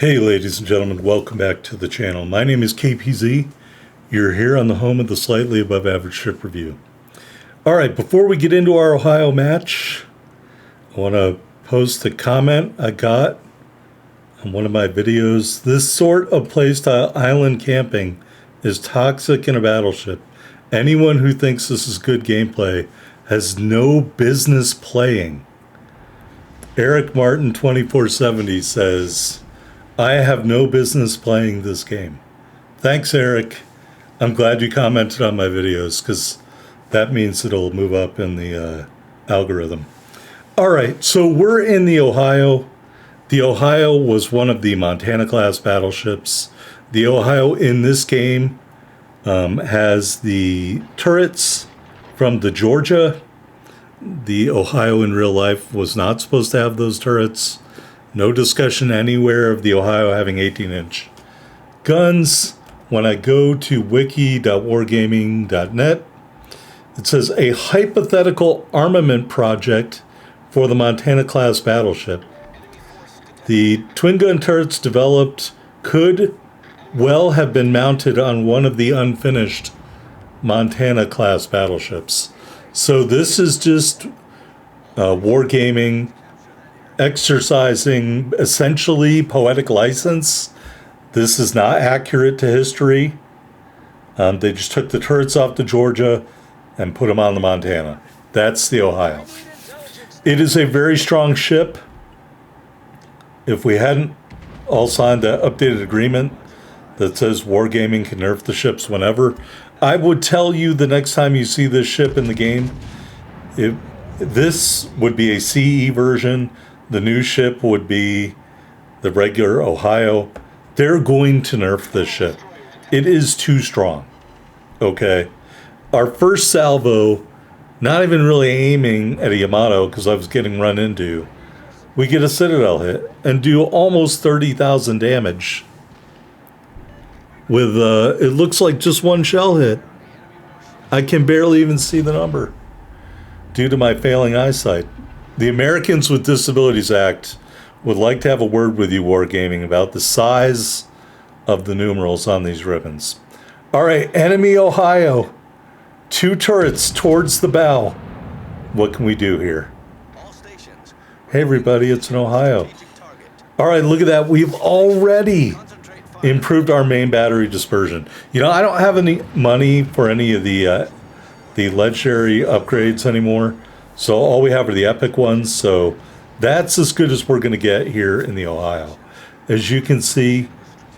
Hey ladies and gentlemen, welcome back to the channel. My name is KPZ. You're here on the home of the Slightly Above Average Ship Review. Alright, before we get into our Ohio match, I want to post a comment I got on one of my videos. This sort of playstyle island camping is toxic in a battleship. Anyone who thinks this is good gameplay has no business playing. Eric Martin 2470 says, I have no business playing this game. Thanks, Eric. I'm glad you commented on my videos because that means it'll move up in the algorithm. All right, so we're in the Ohio. The Ohio was one of the Montana-class battleships. The Ohio in this game has the turrets from the Georgia. The Ohio in real life was not supposed to have those turrets. No discussion anywhere of the Ohio having 18-inch guns. When I go to wiki.wargaming.net, it says a hypothetical armament project for the Montana-class battleship. The twin-gun turrets developed could well have been mounted on one of the unfinished Montana-class battleships. So this is just Wargaming exercising essentially poetic license. This is not accurate to history. They just took the turrets off the Georgia and put them on the Montana. That's the Ohio. It is a very strong ship. If we hadn't all signed the updated agreement that says Wargaming can nerf the ships whenever, I would tell you the next time you see this ship in the game, this would be a CE version. The new ship would be the regular Ohio. They're going to nerf this ship. It is too strong. Okay. Our first salvo, not even really aiming at a Yamato because I was getting run into, we get a Citadel hit and do almost 30,000 damage with, it looks like just one shell hit. I can barely even see the number due to my failing eyesight. The Americans with Disabilities Act would like to have a word with you, Wargaming, about the size of the numerals on these ribbons. All right, enemy Ohio. 2 turrets towards the bow. What can we do here? Hey, everybody, it's an Ohio. All right, look at that. We've already improved our main battery dispersion. You know, I don't have any money for any of the legendary upgrades anymore. So all we have are the epic ones, so that's as good as we're going to get here in the Ohio. As you can see,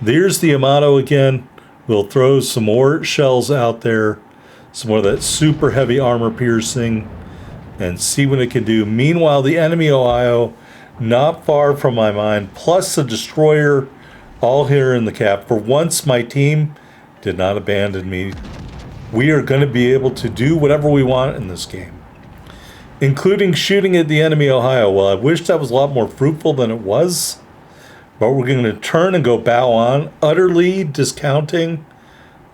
there's the Yamato again. We'll throw some more shells out there, some more of that super heavy armor piercing, and see what it can do. Meanwhile, the enemy Ohio, not far from my mind, plus a destroyer, all here in the cap. For once, my team did not abandon me. We are going to be able to do whatever we want in this game, including shooting at the enemy Ohio. Well, I wish that was a lot more fruitful than it was, but we're going to turn and go bow on, utterly discounting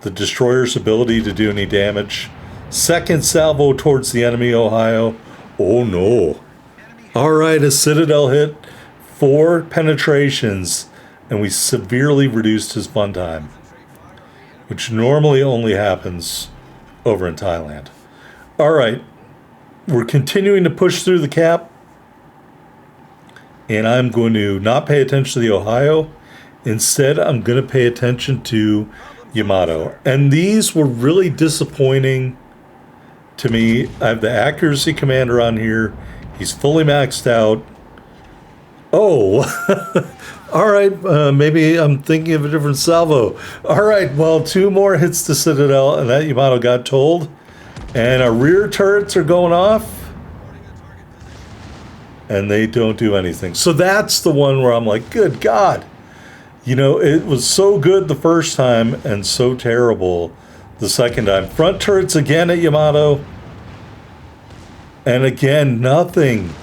the destroyer's ability to do any damage. Second salvo towards the enemy Ohio. Oh no. All right, a Citadel hit, 4 penetrations, and we severely reduced his fun time, which normally only happens over in Thailand. All right. We're continuing to push through the cap, and I'm going to not pay attention to the Ohio. Instead, I'm going to pay attention to Yamato. And these were really disappointing to me. I have the accuracy commander on here. He's fully maxed out. Oh, all right. Maybe I'm thinking of a different salvo. All right. Well, 2 more hits to Citadel, and that Yamato got told. And our rear turrets are going off, and they don't do anything. So that's the one where I'm like, good God. You know, it was so good the first time and so terrible the second time. Front turrets again at Yamato. And again, nothing.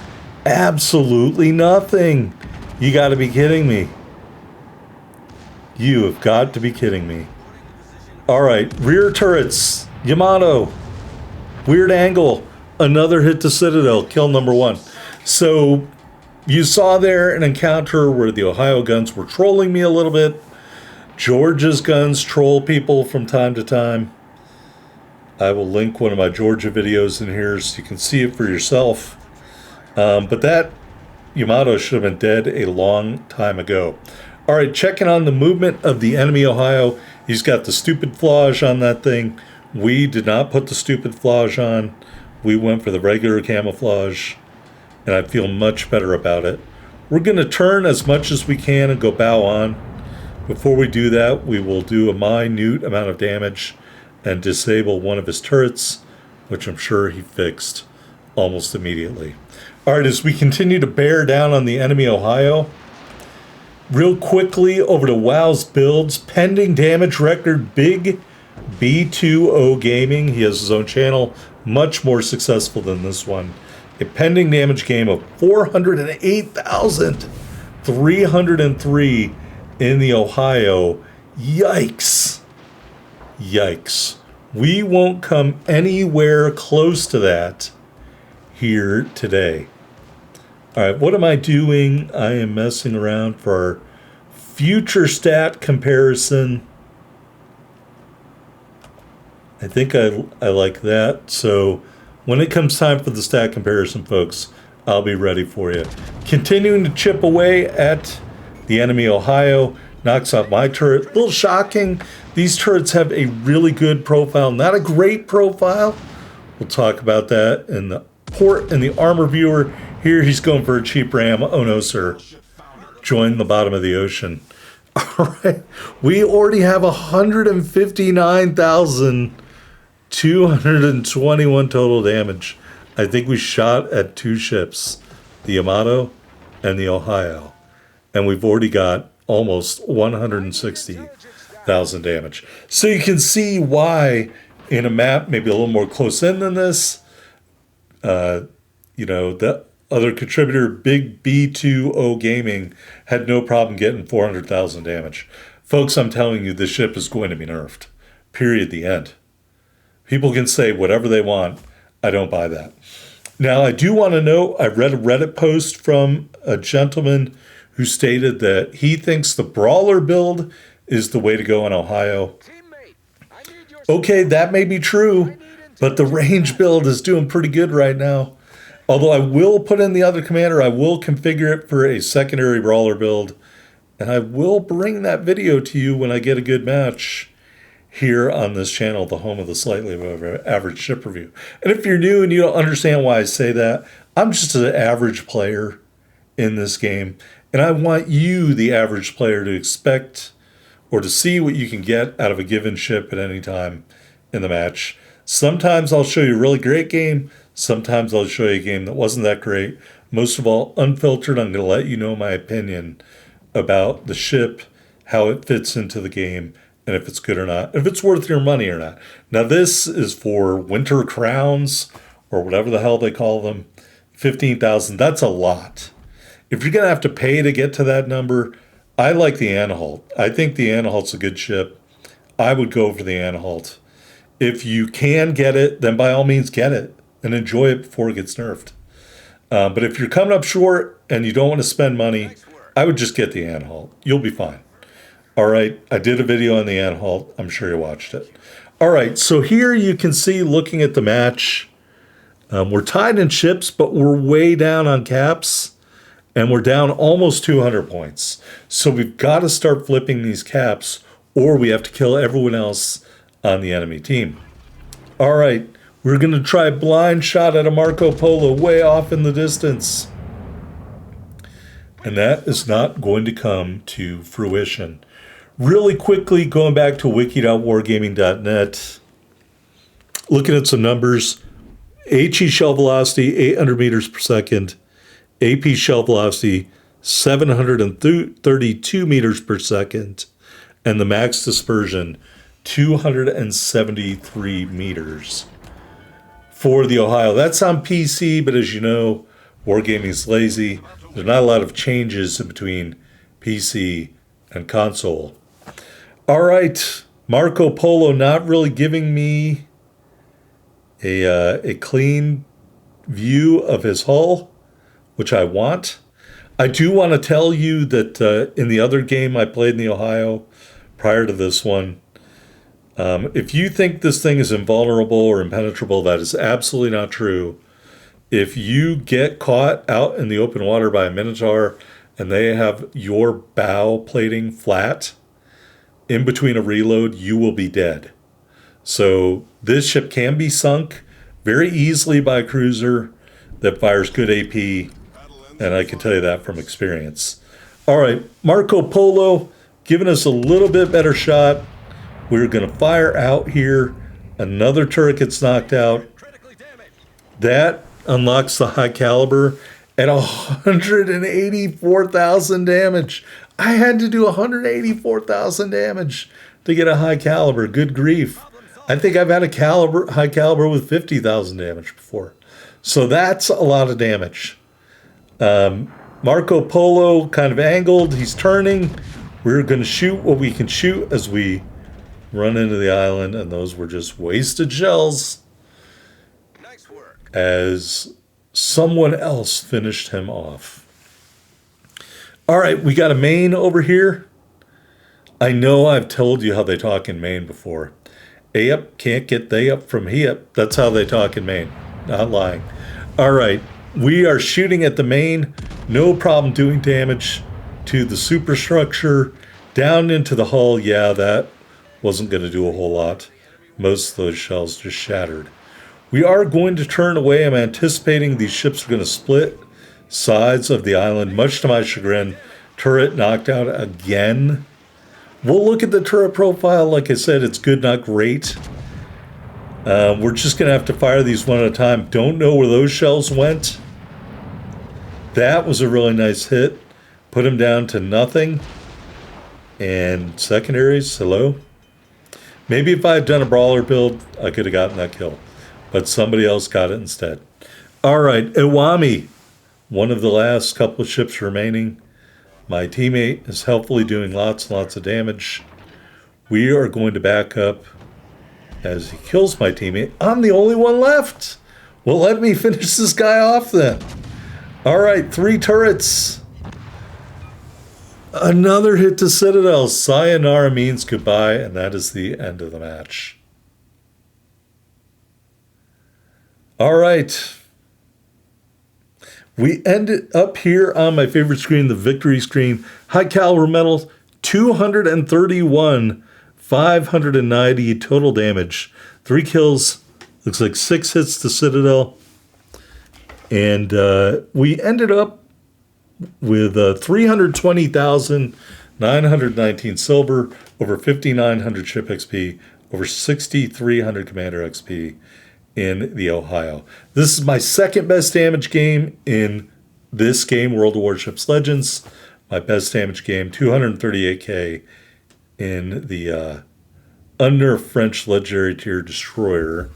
Absolutely nothing. You got to be kidding me. You have got to be kidding me. All right, rear turrets, Yamato. Weird angle, another hit to Citadel, kill number 1. So You saw there an encounter where the Ohio guns were trolling me a little bit. Georgia's guns troll people from time to time. I will link one of my Georgia videos in here so you can see it for yourself. But that Yamato should have been dead a long time ago. All right, checking on the movement of the enemy Ohio. He's got the stupid flage on that thing. We did not put the stupid flage on. We went for the regular camouflage, and I feel much better about it. We're going to turn as much as we can and go bow on. Before we do that, we will do a minute amount of damage and disable one of his turrets, which I'm sure he fixed almost immediately. All right, as we continue to bear down on the enemy Ohio, real quickly over to WoW's builds, pending damage record, Big B2O Gaming. He has his own channel, much more successful than this one. A pending damage game of 408,303 in the Ohio. Yikes. Yikes. We won't come anywhere close to that here today. All right, what am I doing? I am messing around for our future stat comparison. I think I like that. So when it comes time for the stat comparison, folks, I'll be ready for you. Continuing to chip away at the enemy Ohio. Knocks out my turret. A little shocking. These turrets have a really good profile. Not a great profile. We'll talk about that in the port and the armor viewer. Here he's going for a cheap ram. Oh no, sir. Join the bottom of the ocean. All right. We already have 159,221 total damage. I think we shot at 2 ships, the Yamato and the Ohio. And we've already got almost 160,000 damage. So you can see why in a map maybe a little more close in than this, the other contributor, Big B2O Gaming, had no problem getting 400,000 damage. Folks, I'm telling you, this ship is going to be nerfed. Period. The end. People can say whatever they want. I don't buy that. Now, I do want to know, I read a Reddit post from a gentleman who stated that he thinks the brawler build is the way to go in Ohio. Okay, that may be true, but the range build is doing pretty good right now. Although I will put in the other commander, I will configure it for a secondary brawler build, and I will bring that video to you when I get a good match here on this channel, the home of the slightly above average ship review. And if you're new and you don't understand why I say that, I'm just an average player in this game. And I want you, the average player, to expect or to see what you can get out of a given ship at any time in the match. Sometimes I'll show you a really great game. Sometimes I'll show you a game that wasn't that great. Most of all, unfiltered, I'm going to let you know my opinion about the ship, how it fits into the game, and if it's good or not, if it's worth your money or not. Now, this is for winter crowns, or whatever the hell they call them. 15,000, that's a lot. If you're going to have to pay to get to that number, I like the Anhalt. I think the Anhalt's a good ship. I would go for the Anhalt. If you can get it, then by all means get it and enjoy it before it gets nerfed. But if you're coming up short and you don't want to spend money, I would just get the Anhalt. You'll be fine. All right, I did a video on the Anhalt. I'm sure you watched it. All right, so here you can see, looking at the match, we're tied in ships, but we're way down on caps. And we're down almost 200 points. So we've got to start flipping these caps, or we have to kill everyone else on the enemy team. All right, we're going to try a blind shot at a Marco Polo way off in the distance. And that is not going to come to fruition. Really quickly, going back to wiki.wargaming.net, looking at some numbers. HE shell velocity, 800 meters per second. AP shell velocity, 732 meters per second, and the max dispersion, 273 meters. For the Ohio, that's on PC, but as you know, Wargaming's lazy. There's not a lot of changes in between PC and console. All right, Marco Polo not really giving me a clean view of his hull, which I want. I do want to tell you that in the other game I played in the Ohio prior to this one, if you think this thing is invulnerable or impenetrable, that is absolutely not true. If you get caught out in the open water by a Minotaur and they have your bow plating flat in between a reload, you will be dead. So this ship can be sunk very easily by a cruiser that fires good AP, and I can tell you that from experience. All right, Marco Polo giving us a little bit better shot. We're going to fire out here. Another turret gets knocked out. That unlocks the high caliber at 184,000 damage. I had to do 184,000 damage to get a high caliber. Good grief. I think I've had a high caliber with 50,000 damage before. So that's a lot of damage. Marco Polo kind of angled. He's turning. We're going to shoot what we can shoot as we run into the island, and those were just wasted shells. Nice work. As someone else finished him off. All right, we got a Maine over here. I know I've told you how they talk in Maine before. A up can't get they up from he up. That's how they talk in Maine. Not lying. All right, we are shooting at the Maine. No problem doing damage to the superstructure. Down into the hull, yeah, that wasn't going to do a whole lot. Most of those shells just shattered. We are going to turn away. I'm anticipating these ships are going to split sides of the island, much to my chagrin. Turret knocked out again. We'll look at the turret profile. Like I said, it's good, not great. We're just going to have to fire these one at a time. Don't know where those shells went. That was a really nice hit. Put him down to nothing. And secondaries, hello? Maybe if I had done a brawler build, I could have gotten that kill. But somebody else got it instead. All right, Iwami, one of the last couple of ships remaining. My teammate is helpfully doing lots and lots of damage. We are going to back up as he kills my teammate. I'm the only one left. Well, let me finish this guy off then. All right, 3 turrets. Another hit to Citadel. Sayonara means goodbye, and that is the end of the match. All right. We ended up here on my favorite screen, the victory screen. High caliber medals, 231, 590 total damage. 3 kills, looks like 6 hits to Citadel. And we ended up with 320,919 silver, over 5,900 ship XP, over 6,300 commander XP in the Ohio. This is my second best damage game in this game, World of Warships Legends. My best damage game, 238k in the unnerfed French legendary tier destroyer.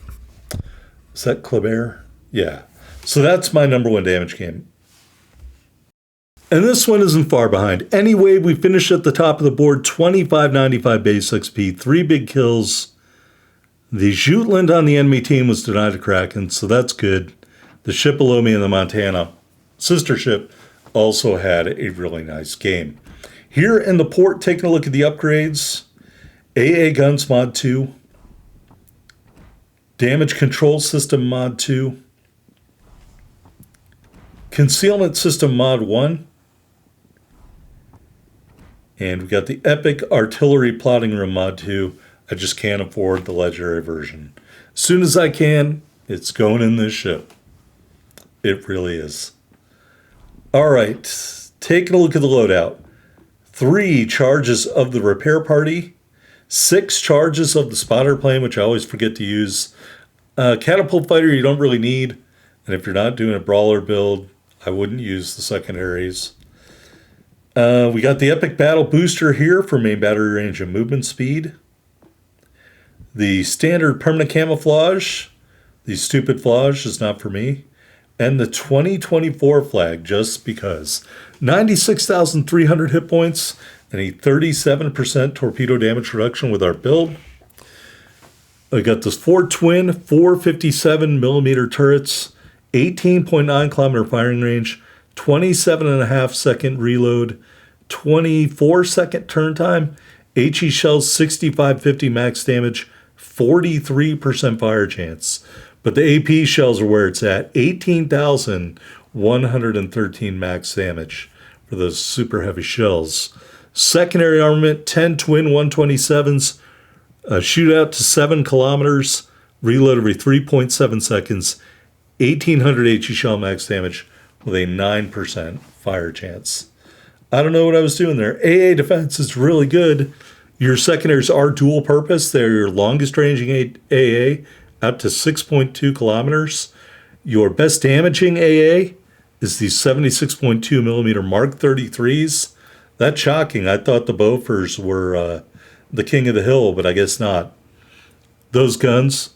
Is that Kleber? Yeah. So that's my number 1 damage game. And this one isn't far behind. Anyway, we finished at the top of the board, 2595 base XP, 3 big kills. The Jutland on the enemy team was denied to Kraken, so that's good. The ship below me in the Montana sister ship also had a really nice game. Here in the port, taking a look at the upgrades. AA Guns Mod 2. Damage Control System Mod 2. Concealment System Mod 1. And we got the Epic Artillery Plotting Room Mod 2. I just can't afford the legendary version. As soon as I can, it's going in this ship. It really is. All right, taking a look at the loadout. 3 charges of the repair party. 6 charges of the spotter plane, which I always forget to use. Catapult fighter you don't really need. And if you're not doing a brawler build, I wouldn't use the secondaries. We got the Epic Battle Booster here for main battery range and movement speed. The standard permanent camouflage, the stupid flage is not for me. And the 2024 flag, just because. 96,300 hit points and a 37% torpedo damage reduction with our build. I got this 4 twin, 457 millimeter turrets, 18.9 kilometer firing range, 27.5-second reload, 24-second turn time, HE shells 6550 max damage, 43% fire chance. But the AP shells are where it's at, 18,113 max damage for those super heavy shells. Secondary armament, 10 twin 127s, shootout to 7 kilometers, reload every 3.7 seconds, 1,800 HE shell max damage with a 9% fire chance. I don't know what I was doing there. AA defense is really good. Your secondaries are dual purpose. They're your longest ranging AA, out to 6.2 kilometers. Your best damaging AA is the 76.2 millimeter Mark 33s. That's shocking. I thought the Bofors were the king of the hill, but I guess not. Those guns,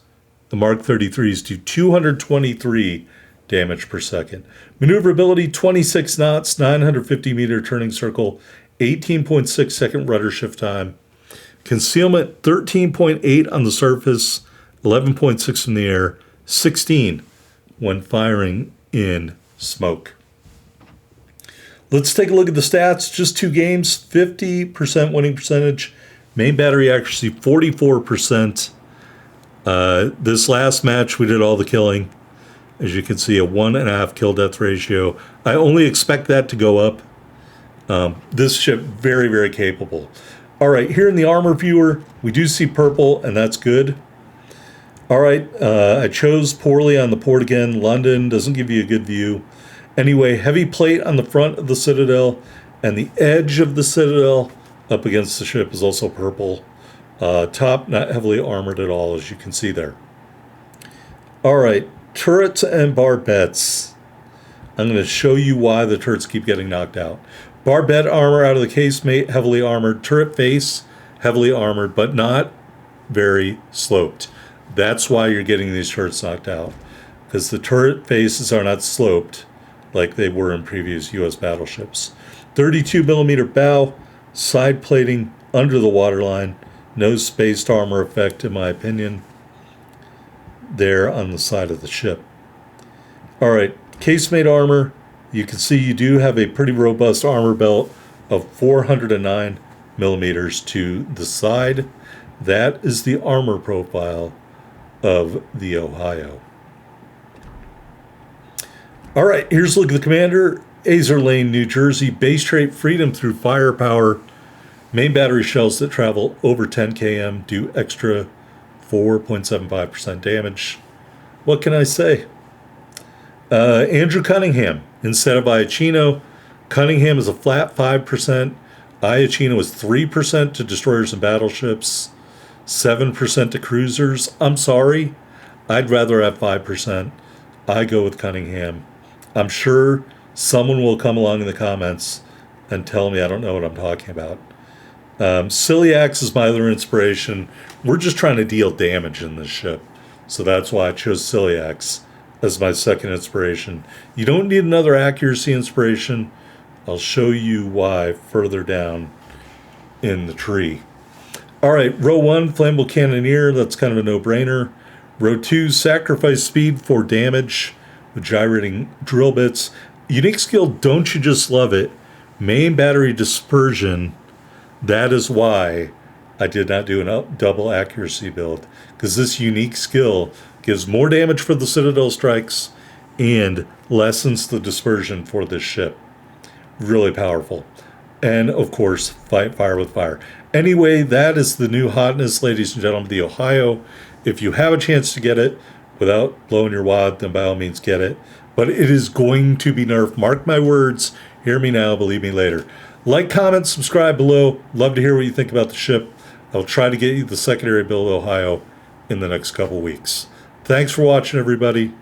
the Mark 33s, do 223 damage per second. Maneuverability, 26 knots, 950 meter turning circle, 18.6 second rudder shift time. Concealment, 13.8 on the surface, 11.6 in the air, 16 when firing in smoke. Let's take a look at the stats. Just 2 games, 50% winning percentage, main battery accuracy 44%. This last match we did all the killing. As you can see, a 1.5 kill death ratio. I only expect that to go up. This ship, very, very capable. All right, here in the armor viewer, we do see purple, and that's good. All right, I chose poorly on the port again. London doesn't give you a good view. Anyway, heavy plate on the front of the Citadel, and the edge of the Citadel up against the ship is also purple. Top, not heavily armored at all, as you can see there. All right, turrets and barbettes. I'm going to show you why the turrets keep getting knocked out. Barbette armor out of the casemate, heavily armored. Turret face, heavily armored, but not very sloped. That's why you're getting these turrets knocked out, because the turret faces are not sloped like they were in previous U.S. battleships. 32 millimeter bow, side plating under the waterline, no spaced armor effect in my opinion there on the side of the ship. All right, casemate armor, you can see you do have a pretty robust armor belt of 409 millimeters to the side. That is the armor profile of the Ohio. All right, here's a look at the commander. Azure Lane, New Jersey, base trait freedom through firepower. Main battery shells that travel over 10 km do extra 4.75% damage. What can I say? Andrew Cunningham instead of Iachino. Cunningham is a flat 5%. Iachino is 3% to destroyers and battleships, 7% to cruisers. I'm sorry, I'd rather have 5%. I go with Cunningham. I'm sure someone will come along in the comments and tell me I don't know what I'm talking about. Ciliax is my other inspiration. We're just trying to deal damage in this ship, so that's why I chose Ciliax as my second inspiration. You don't need another accuracy inspiration. I'll show you why further down in the tree. All right, row 1, flammable cannoneer. That's kind of a no-brainer. Row 2, sacrifice speed for damage with gyrating drill bits. Unique skill, don't you just love it? Main battery dispersion. That is why I did not do a double accuracy build, because this unique skill gives more damage for the Citadel strikes and lessens the dispersion for this ship. Really powerful. And of course, fight fire with fire. Anyway, that is the new hotness, ladies and gentlemen, the Ohio. If you have a chance to get it without blowing your wad, then by all means get it. But it is going to be nerfed. Mark my words. Hear me now, believe me later. Like, comment, subscribe below. Love to hear what you think about the ship. I'll try to get you the secondary build Ohio in the next couple weeks. Thanks for watching, everybody.